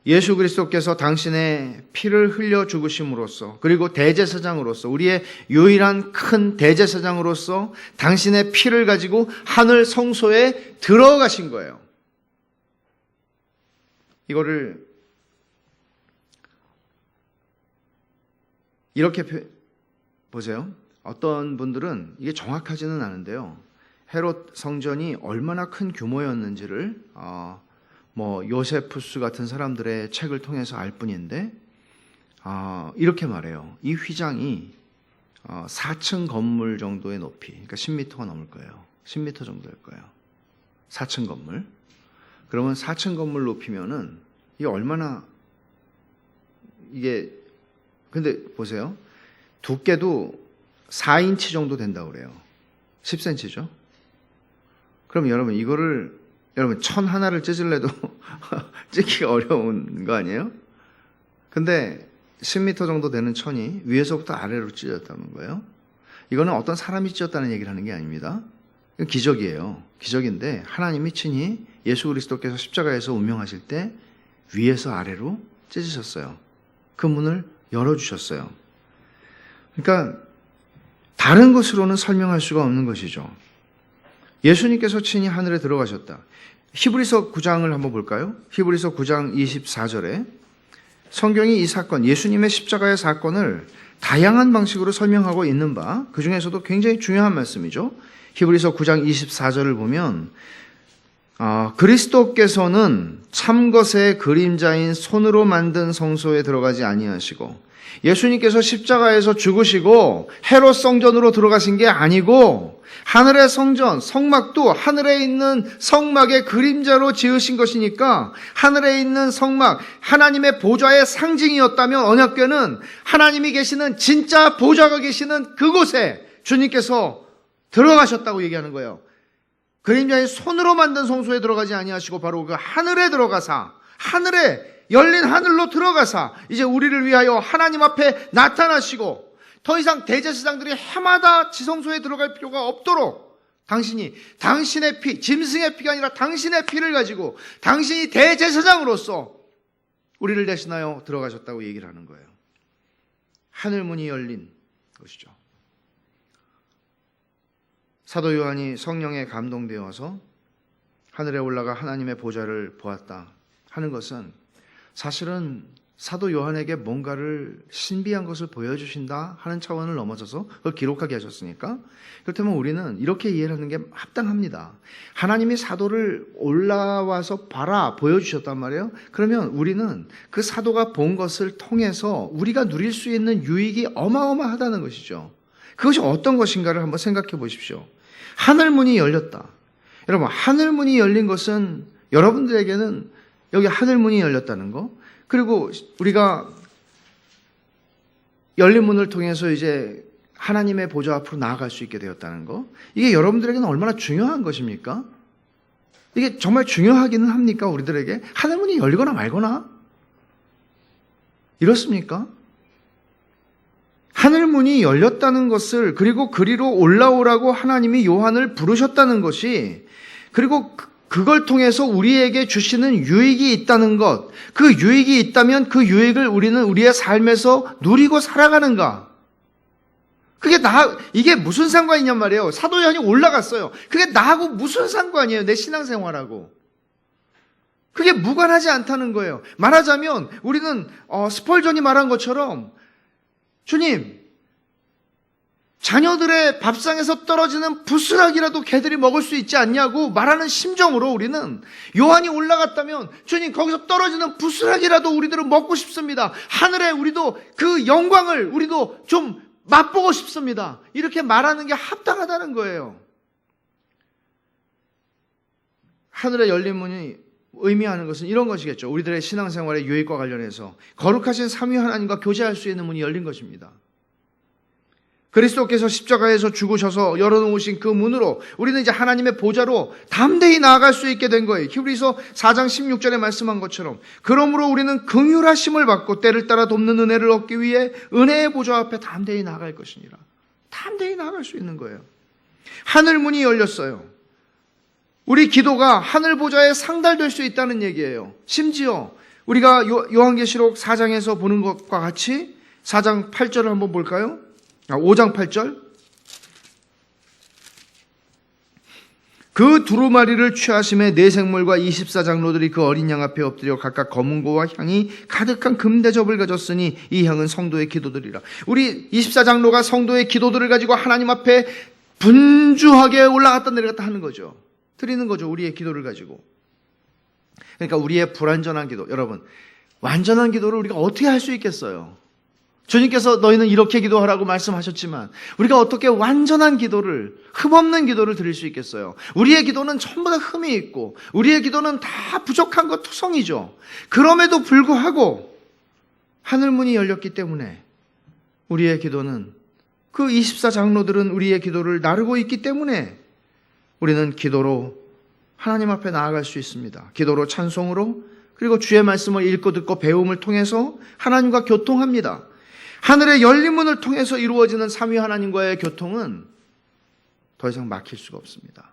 예수 그리스도께서 당신의 피를 흘려 죽으심으로써, 그리고 대제사장으로서, 우리의 유일한 큰 대제사장으로서 당신의 피를 가지고 하늘 성소에 들어가신 거예요. 이거를 이렇게 보세요. 어떤 분들은 이게 정확하지는 않은데요, 헤롯 성전이 얼마나 큰 규모였는지를 요세푸스 같은 사람들의 책을 통해서 알 뿐인데 이렇게 말해요. 이 휘장이 4층 건물 정도의 높이, 그러니까 10m가 넘을 거예요. 10m 정도 될 거예요. 4층 건물. 그러면 4층 건물 높이면은 이게 얼마나 근데 보세요. 두께도 4인치 정도 된다고 그래요. 10cm죠. 그럼 여러분 천 하나를 찢을래도 찢기가 어려운 거 아니에요? 근데 10m 정도 되는 천이 위에서부터 아래로 찢어졌다는 거예요. 이거는 어떤 사람이 찢었다는 얘기를 하는 게 아닙니다. 이건 기적이에요. 기적인데 하나님이 친히 예수 그리스도께서 십자가에서 운명하실 때 위에서 아래로 찢으셨어요. 그 문을 열어주셨어요. 그러니까 다른 것으로는 설명할 수가 없는 것이죠. 예수님께서 친히 하늘에 들어가셨다. 히브리서 9장을 한번 볼까요? 히브리서 9장 24절에 성경이 이 사건, 예수님의 십자가의 사건을 다양한 방식으로 설명하고 있는 바, 그 중에서도 굉장히 중요한 말씀이죠. 히브리서 9장 24절을 보면 그리스도께서는 참것의 그림자인 손으로 만든 성소에 들어가지 아니하시고, 예수님께서 십자가에서 죽으시고 헤롯 성전으로 들어가신 게 아니고 하늘의 성전, 성막도 하늘에 있는 성막의 그림자로 지으신 것이니까, 하늘에 있는 성막, 하나님의 보좌의 상징이었다면 언약궤는 하나님이 계시는 진짜 보좌가 계시는 그곳에 주님께서 들어가셨다고 얘기하는 거예요. 그림자의 손으로 만든 성소에 들어가지 아니하시고 바로 그 하늘에 들어가사, 하늘에 열린 하늘로 들어가사 이제 우리를 위하여 하나님 앞에 나타나시고, 더 이상 대제사장들이 해마다 지성소에 들어갈 필요가 없도록 당신의 피, 짐승의 피가 아니라 당신의 피를 가지고 당신이 대제사장으로서 우리를 대신하여 들어가셨다고 얘기를 하는 거예요. 하늘문이 열린 것이죠. 사도 요한이 성령에 감동되어서 하늘에 올라가 하나님의 보좌를 보았다 하는 것은 사실은 사도 요한에게 뭔가를 신비한 것을 보여주신다 하는 차원을 넘어서서 그걸 기록하게 하셨으니까, 그렇다면 우리는 이렇게 이해를 하는 게 합당합니다. 하나님이 사도를 올라와서 봐라 보여주셨단 말이에요. 그러면 우리는 그 사도가 본 것을 통해서 우리가 누릴 수 있는 유익이 어마어마하다는 것이죠. 그것이 어떤 것인가를 한번 생각해 보십시오. 하늘문이 열렸다. 여러분, 하늘문이 열린 것은 여러분들에게는 여기 하늘문이 열렸다는 거, 그리고 우리가 열린 문을 통해서 이제 하나님의 보좌 앞으로 나아갈 수 있게 되었다는 거, 이게 여러분들에게는 얼마나 중요한 것입니까? 이게 정말 중요하기는 합니까? 우리들에게 하늘문이 열리거나 말거나 이렇습니까? 하늘문이 열렸다는 것을, 그리고 그리로 올라오라고 하나님이 요한을 부르셨다는 것이, 그리고 그걸 통해서 우리에게 주시는 유익이 있다는 것, 그 유익이 있다면 그 유익을 우리는 우리의 삶에서 누리고 살아가는가? 이게 무슨 상관이냔 말이에요. 사도 요한이 올라갔어요. 그게 나하고 무슨 상관이에요? 내 신앙생활하고. 그게 무관하지 않다는 거예요. 말하자면 우리는 스펄전이 말한 것처럼, 주님, 자녀들의 밥상에서 떨어지는 부스락이라도 개들이 먹을 수 있지 않냐고 말하는 심정으로 우리는, 요한이 올라갔다면 주님, 거기서 떨어지는 부스락이라도 우리들은 먹고 싶습니다. 하늘에 우리도 그 영광을 우리도 좀 맛보고 싶습니다. 이렇게 말하는 게 합당하다는 거예요. 하늘에 열린 문이 의미하는 것은 이런 것이겠죠. 우리들의 신앙생활의 유익과 관련해서 거룩하신 삼위 하나님과 교제할 수 있는 문이 열린 것입니다. 그리스도께서 십자가에서 죽으셔서 열어놓으신 그 문으로 우리는 이제 하나님의 보좌로 담대히 나아갈 수 있게 된 거예요. 히브리서 4장 16절에 말씀한 것처럼, 그러므로 우리는 긍휼하심을 받고 때를 따라 돕는 은혜를 얻기 위해 은혜의 보좌 앞에 담대히 나아갈 것이니라. 담대히 나아갈 수 있는 거예요. 하늘 문이 열렸어요. 우리 기도가 하늘 보좌에 상달될 수 있다는 얘기예요. 심지어 우리가 요한계시록 4장에서 보는 것과 같이 4장 8절을 한번 볼까요? 5장 8절. 그 두루마리를 취하심에 네 생물과 24장로들이 그 어린 양 앞에 엎드려 각각 검은고와 향이 가득한 금대접을 가졌으니 이 향은 성도의 기도들이라. 우리 24장로가 성도의 기도들을 가지고 하나님 앞에 분주하게 올라갔다 내려갔다 하는 거죠. 드리는 거죠. 우리의 기도를 가지고. 그러니까 우리의 불완전한 기도. 여러분, 완전한 기도를 우리가 어떻게 할 수 있겠어요? 주님께서 너희는 이렇게 기도하라고 말씀하셨지만 우리가 어떻게 완전한 기도를, 흠없는 기도를 드릴 수 있겠어요? 우리의 기도는 전부 다 흠이 있고 우리의 기도는 다 부족한 것 투성이죠. 그럼에도 불구하고 하늘문이 열렸기 때문에 우리의 기도는, 그 24장로들은 우리의 기도를 나르고 있기 때문에 우리는 기도로 하나님 앞에 나아갈 수 있습니다. 기도로, 찬송으로, 그리고 주의 말씀을 읽고 듣고 배움을 통해서 하나님과 교통합니다. 하늘의 열린 문을 통해서 이루어지는 삼위 하나님과의 교통은 더 이상 막힐 수가 없습니다.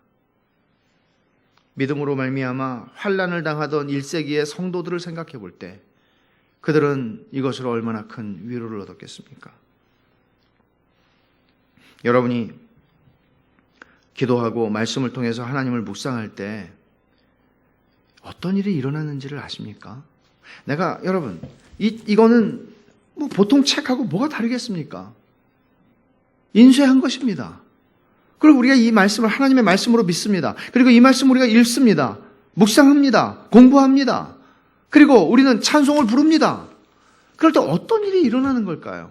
믿음으로 말미암아 환난을 당하던 1세기의 성도들을 생각해 볼 때 그들은 이것으로 얼마나 큰 위로를 얻었겠습니까? 여러분이 기도하고 말씀을 통해서 하나님을 묵상할 때 어떤 일이 일어나는지를 아십니까? 여러분, 이거는 뭐 보통 책하고 뭐가 다르겠습니까? 인쇄한 것입니다. 그리고 우리가 이 말씀을 하나님의 말씀으로 믿습니다. 그리고 이 말씀을 우리가 읽습니다. 묵상합니다. 공부합니다. 그리고 우리는 찬송을 부릅니다. 그럴 때 어떤 일이 일어나는 걸까요?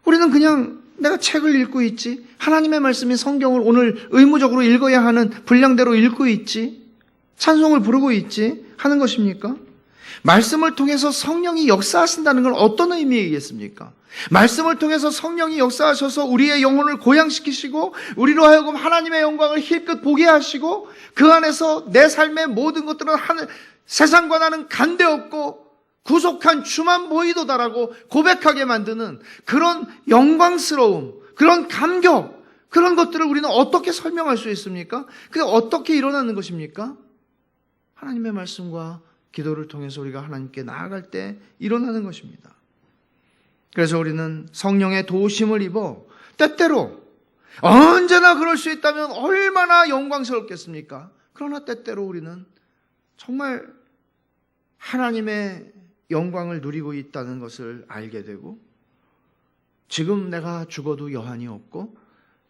우리는 그냥 내가 책을 읽고 있지, 하나님의 말씀인 성경을 오늘 의무적으로 읽어야 하는 분량대로 읽고 있지, 찬송을 부르고 있지 하는 것입니까? 말씀을 통해서 성령이 역사하신다는 건 어떤 의미이겠습니까? 말씀을 통해서 성령이 역사하셔서 우리의 영혼을 고양시키시고 우리로 하여금 하나님의 영광을 힐끗 보게 하시고 그 안에서 내 삶의 모든 것들은 세상과 나는 간대없고 구속한 주만 보이도다라고 고백하게 만드는 그런 영광스러움, 그런 감격, 그런 것들을 우리는 어떻게 설명할 수 있습니까? 그게 어떻게 일어나는 것입니까? 하나님의 말씀과 기도를 통해서 우리가 하나님께 나아갈 때 일어나는 것입니다. 그래서 우리는 성령의 도우심을 입어 때때로, 언제나 그럴 수 있다면 얼마나 영광스럽겠습니까? 그러나 때때로 우리는 정말 하나님의 영광을 누리고 있다는 것을 알게 되고, 지금 내가 죽어도 여한이 없고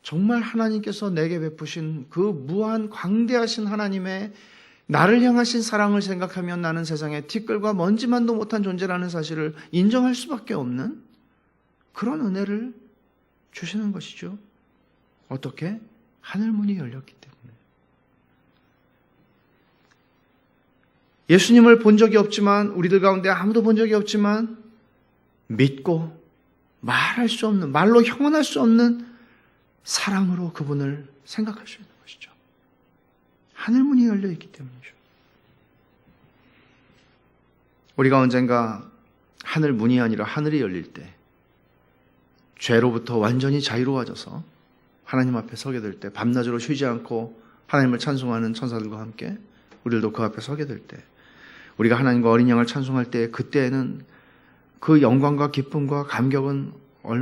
정말 하나님께서 내게 베푸신 그 무한 광대하신 하나님의 나를 향하신 사랑을 생각하면 나는 세상에 티끌과 먼지만도 못한 존재라는 사실을 인정할 수밖에 없는 그런 은혜를 주시는 것이죠. 어떻게? 하늘문이 열렸기 때문에. 예수님을 본 적이 없지만, 우리들 가운데 아무도 본 적이 없지만 믿고 말할 수 없는, 말로 형언할 수 없는 사랑으로 그분을 생각할 수 있는 것이죠. 하늘문이 열려있기 때문이죠. 우리가 언젠가 하늘문이 아니라 하늘이 열릴 때, 죄로부터 완전히 자유로워져서 하나님 앞에 서게 될 때, 밤낮으로 쉬지 않고 하나님을 찬송하는 천사들과 함께 우리들도 그 앞에 서게 될 때, 우리가 하나님과 어린 양을 찬송할 때, 그때에는 그 영광과 기쁨과 감격은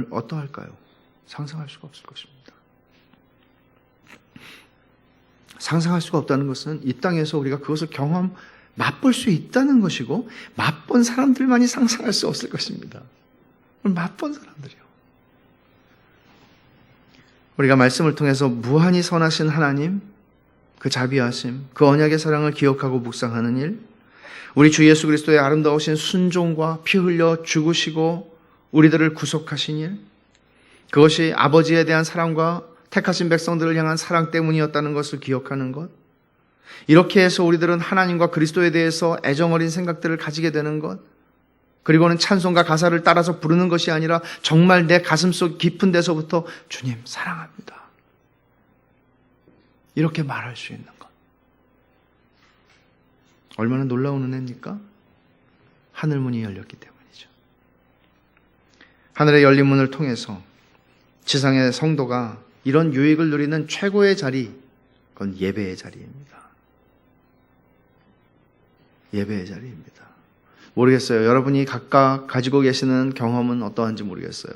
어떠할까요? 상상할 수가 없을 것입니다. 상상할 수가 없다는 것은 이 땅에서 우리가 그것을 맛볼 수 있다는 것이고, 맛본 사람들만이 상상할 수 없을 것입니다. 맛본 사람들이요. 우리가 말씀을 통해서 무한히 선하신 하나님, 그 자비하심, 그 언약의 사랑을 기억하고 묵상하는 일, 우리 주 예수 그리스도의 아름다우신 순종과 피 흘려 죽으시고 우리들을 구속하신 일, 그것이 아버지에 대한 사랑과 택하신 백성들을 향한 사랑 때문이었다는 것을 기억하는 것, 이렇게 해서 우리들은 하나님과 그리스도에 대해서 애정어린 생각들을 가지게 되는 것, 그리고는 찬송과 가사를 따라서 부르는 것이 아니라 정말 내 가슴속 깊은 데서부터 주님 사랑합니다, 이렇게 말할 수 있는 것, 얼마나 놀라운 은혜입니까? 하늘문이 열렸기 때문이죠. 하늘의 열린 문을 통해서 지상의 성도가 이런 유익을 누리는 최고의 자리, 그건 예배의 자리입니다. 예배의 자리입니다. 모르겠어요. 여러분이 각각 가지고 계시는 경험은 어떠한지 모르겠어요.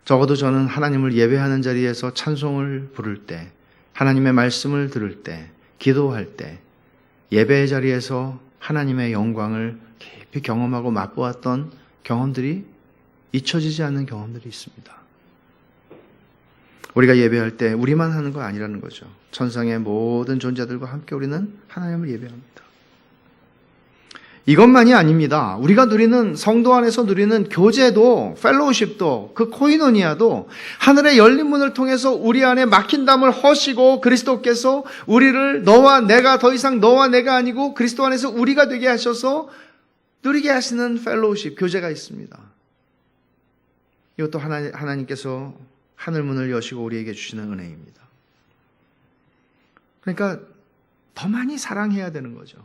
적어도 저는 하나님을 예배하는 자리에서 찬송을 부를 때, 하나님의 말씀을 들을 때, 기도할 때, 예배의 자리에서 하나님의 영광을 깊이 경험하고 맛보았던 경험들이 잊혀지지 않는 경험들이 있습니다. 우리가 예배할 때 우리만 하는 거 아니라는 거죠. 천상의 모든 존재들과 함께 우리는 하나님을 예배합니다. 이것만이 아닙니다. 우리가 누리는 성도 안에서 누리는 교제도, 펠로우십도, 그 코이노니아도 하늘의 열린 문을 통해서 우리 안에 막힌 담을 허시고 그리스도께서 우리를 너와 내가 더 이상 너와 내가 아니고 그리스도 안에서 우리가 되게 하셔서 누리게 하시는 펠로우십, 교제가 있습니다. 이것도 하나님께서 하늘 문을 여시고 우리에게 주시는 은혜입니다. 그러니까 더 많이 사랑해야 되는 거죠.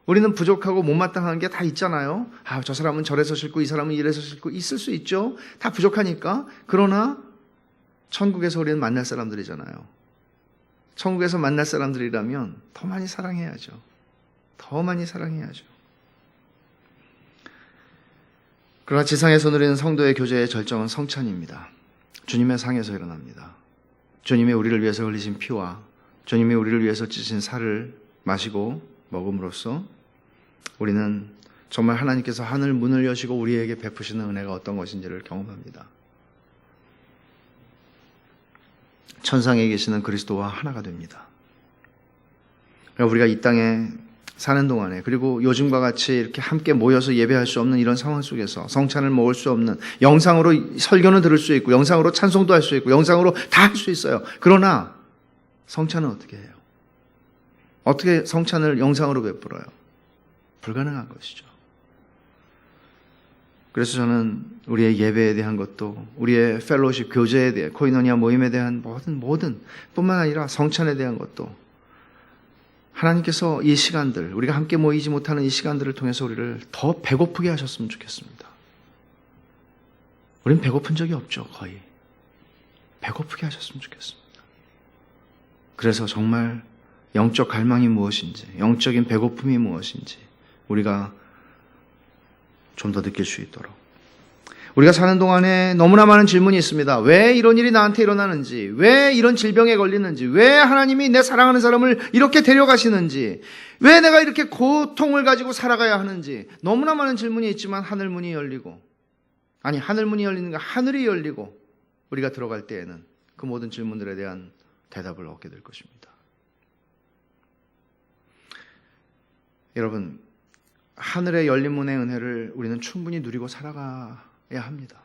우리는 부족하고 못마땅한 게 다 있잖아요. 저 사람은 저래서 싫고 이 사람은 이래서 싫고 있을 수 있죠. 다 부족하니까. 그러나 천국에서 우리는 만날 사람들이잖아요. 천국에서 만날 사람들이라면 더 많이 사랑해야죠. 더 많이 사랑해야죠. 그러나 지상에서 누리는 성도의 교제의 절정은 성찬입니다. 주님의 상에서 일어납니다. 주님이 우리를 위해서 흘리신 피와 주님이 우리를 위해서 찢으신 살을 마시고 먹음으로써 우리는 정말 하나님께서 하늘 문을 여시고 우리에게 베푸시는 은혜가 어떤 것인지를 경험합니다. 천상에 계시는 그리스도와 하나가 됩니다. 그러니까 우리가 이 땅에 사는 동안에 그리고 요즘과 같이 이렇게 함께 모여서 예배할 수 없는 이런 상황 속에서 성찬을 먹을 수 없는 영상으로 설교는 들을 수 있고 영상으로 찬송도 할 수 있고 영상으로 다 할 수 있어요. 그러나 성찬은 어떻게 해요? 어떻게 성찬을 영상으로 베풀어요? 불가능한 것이죠. 그래서 저는 우리의 예배에 대한 것도 우리의 펠로우십 교제에 대해 코이노니아 모임에 대한 모든 뿐만 아니라 성찬에 대한 것도 하나님께서 이 시간들 우리가 함께 모이지 못하는 이 시간들을 통해서 우리를 더 배고프게 하셨으면 좋겠습니다. 우린 배고픈 적이 없죠. 거의 배고프게 하셨으면 좋겠습니다. 그래서 정말 영적 갈망이 무엇인지, 영적인 배고픔이 무엇인지 우리가 좀 더 느낄 수 있도록. 우리가 사는 동안에 너무나 많은 질문이 있습니다. 왜 이런 일이 나한테 일어나는지, 왜 이런 질병에 걸리는지, 왜 하나님이 내 사랑하는 사람을 이렇게 데려가시는지, 왜 내가 이렇게 고통을 가지고 살아가야 하는지 너무나 많은 질문이 있지만 하늘 문이 열리고, 하늘 문이 열리는 게 하늘이 열리고 우리가 들어갈 때에는 그 모든 질문들에 대한 대답을 얻게 될 것입니다. 여러분, 하늘의 열린 문의 은혜를 우리는 충분히 누리고 살아가야 합니다.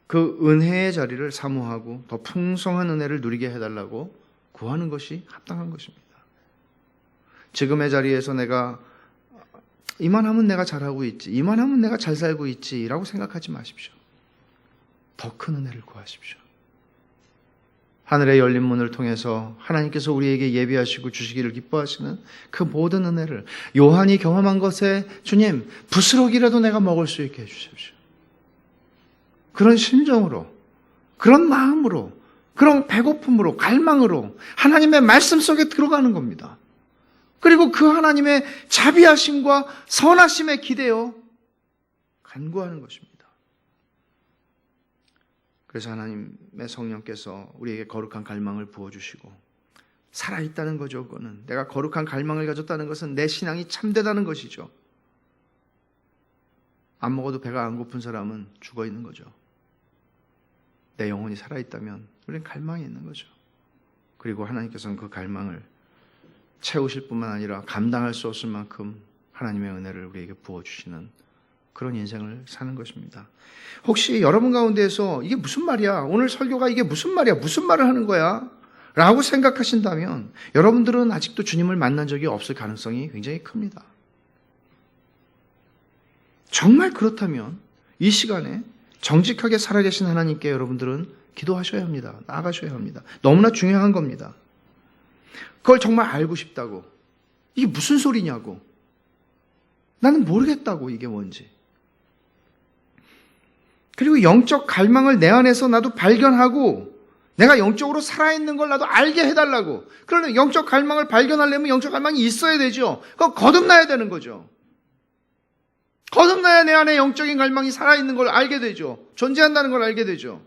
그 은혜의 자리를 사모하고 더 풍성한 은혜를 누리게 해달라고 구하는 것이 합당한 것입니다. 지금의 자리에서 내가 이만하면 내가 잘하고 있지, 이만하면 내가 잘 살고 있지 라고 생각하지 마십시오. 더 큰 은혜를 구하십시오. 하늘의 열린 문을 통해서 하나님께서 우리에게 예비하시고 주시기를 기뻐하시는 그 모든 은혜를 요한이 경험한 것에 주님, 부스러기라도 내가 먹을 수 있게 해주십시오. 그런 심정으로, 그런 마음으로, 그런 배고픔으로, 갈망으로 하나님의 말씀 속에 들어가는 겁니다. 그리고 그 하나님의 자비하심과 선하심에 기대어 간구하는 것입니다. 그래서 하나님의 성령께서 우리에게 거룩한 갈망을 부어주시고 살아있다는 거죠. 그거는 내가 거룩한 갈망을 가졌다는 것은 내 신앙이 참되다는 것이죠. 안 먹어도 배가 안 고픈 사람은 죽어 있는 거죠. 내 영혼이 살아있다면 우리는 갈망이 있는 거죠. 그리고 하나님께서는 그 갈망을 채우실 뿐만 아니라 감당할 수 없을 만큼 하나님의 은혜를 우리에게 부어주시는 그런 인생을 사는 것입니다. 혹시 여러분 가운데에서 이게 무슨 말이야? 오늘 설교가 이게 무슨 말이야? 무슨 말을 하는 거야? 라고 생각하신다면 여러분들은 아직도 주님을 만난 적이 없을 가능성이 굉장히 큽니다. 정말 그렇다면 이 시간에 정직하게 살아계신 하나님께 여러분들은 기도하셔야 합니다. 나아가셔야 합니다. 너무나 중요한 겁니다. 그걸 정말 알고 싶다고. 이게 무슨 소리냐고. 나는 모르겠다고 이게 뭔지. 그리고 영적 갈망을 내 안에서 나도 발견하고 내가 영적으로 살아있는 걸 나도 알게 해달라고. 그러면 영적 갈망을 발견하려면 영적 갈망이 있어야 되죠. 그거 거듭나야 되는 거죠. 거듭나야 내 안에 영적인 갈망이 살아있는 걸 알게 되죠. 존재한다는 걸 알게 되죠.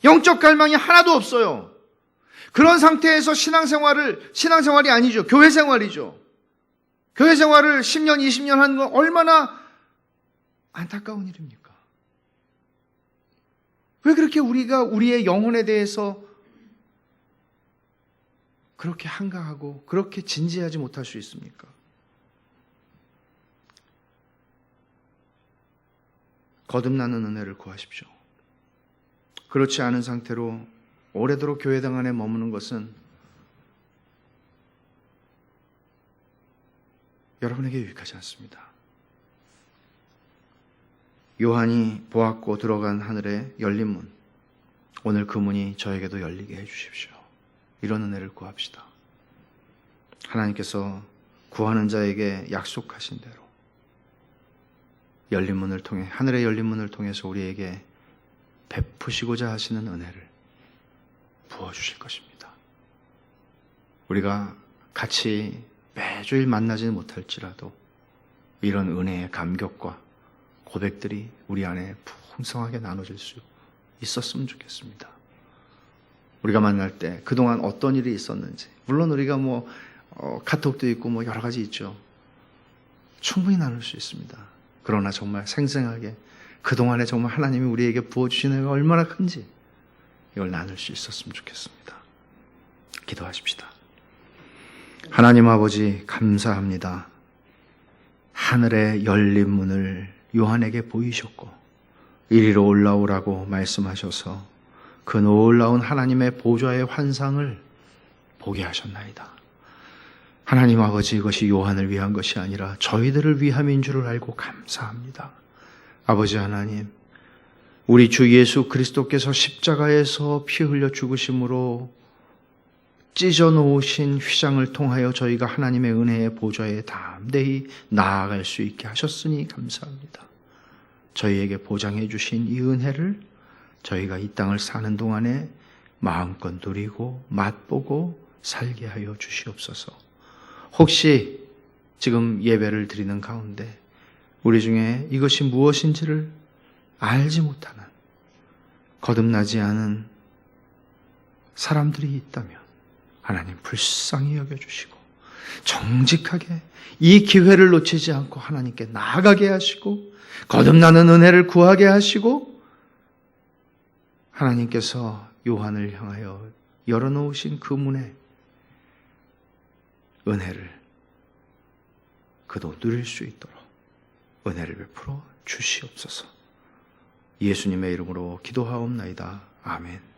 영적 갈망이 하나도 없어요. 그런 상태에서 신앙생활이 아니죠. 교회 생활이죠. 교회 생활을 10년, 20년 하는 건 얼마나 안타까운 일입니까? 왜 그렇게 우리가 우리의 영혼에 대해서 그렇게 한가하고 그렇게 진지하지 못할 수 있습니까? 거듭나는 은혜를 구하십시오. 그렇지 않은 상태로 오래도록 교회당 안에 머무는 것은 여러분에게 유익하지 않습니다. 요한이 보았고 들어간 하늘에 열린 문, 오늘 그 문이 저에게도 열리게 해주십시오. 이런 은혜를 구합시다. 하나님께서 구하는 자에게 약속하신 대로 열린 문을 통해, 하늘의 열린 문을 통해서 우리에게 베푸시고자 하시는 은혜를 부어주실 것입니다. 우리가 같이 매주일 만나지는 못할지라도 이런 은혜의 감격과 고백들이 우리 안에 풍성하게 나눠질 수 있었으면 좋겠습니다. 우리가 만날 때 그동안 어떤 일이 있었는지, 물론 우리가 카톡도 있고 여러 가지 있죠. 충분히 나눌 수 있습니다. 그러나 정말 생생하게 그동안에 정말 하나님이 우리에게 부어주신 은혜가 얼마나 큰지 이걸 나눌 수 있었으면 좋겠습니다. 기도하십시다. 하나님 아버지 감사합니다. 하늘의 열린 문을 요한에게 보이셨고 이리로 올라오라고 말씀하셔서 그 놀라운 하나님의 보좌의 환상을 보게 하셨나이다. 하나님 아버지, 이것이 요한을 위한 것이 아니라 저희들을 위함인 줄을 알고 감사합니다. 아버지 하나님, 우리 주 예수 그리스도께서 십자가에서 피 흘려 죽으심으로 찢어 놓으신 휘장을 통하여 저희가 하나님의 은혜의 보좌에 담대히 나아갈 수 있게 하셨으니 감사합니다. 저희에게 보장해 주신 이 은혜를 저희가 이 땅을 사는 동안에 마음껏 누리고 맛보고 살게 하여 주시옵소서. 혹시 지금 예배를 드리는 가운데 우리 중에 이것이 무엇인지를 알지 못하는, 거듭나지 않은 사람들이 있다면 하나님 불쌍히 여겨주시고 정직하게 이 기회를 놓치지 않고 하나님께 나아가게 하시고 거듭나는 은혜를 구하게 하시고 하나님께서 요한을 향하여 열어놓으신 그 문에 은혜를 그도 누릴 수 있도록 은혜를 베풀어 주시옵소서. 예수님의 이름으로 기도하옵나이다. 아멘.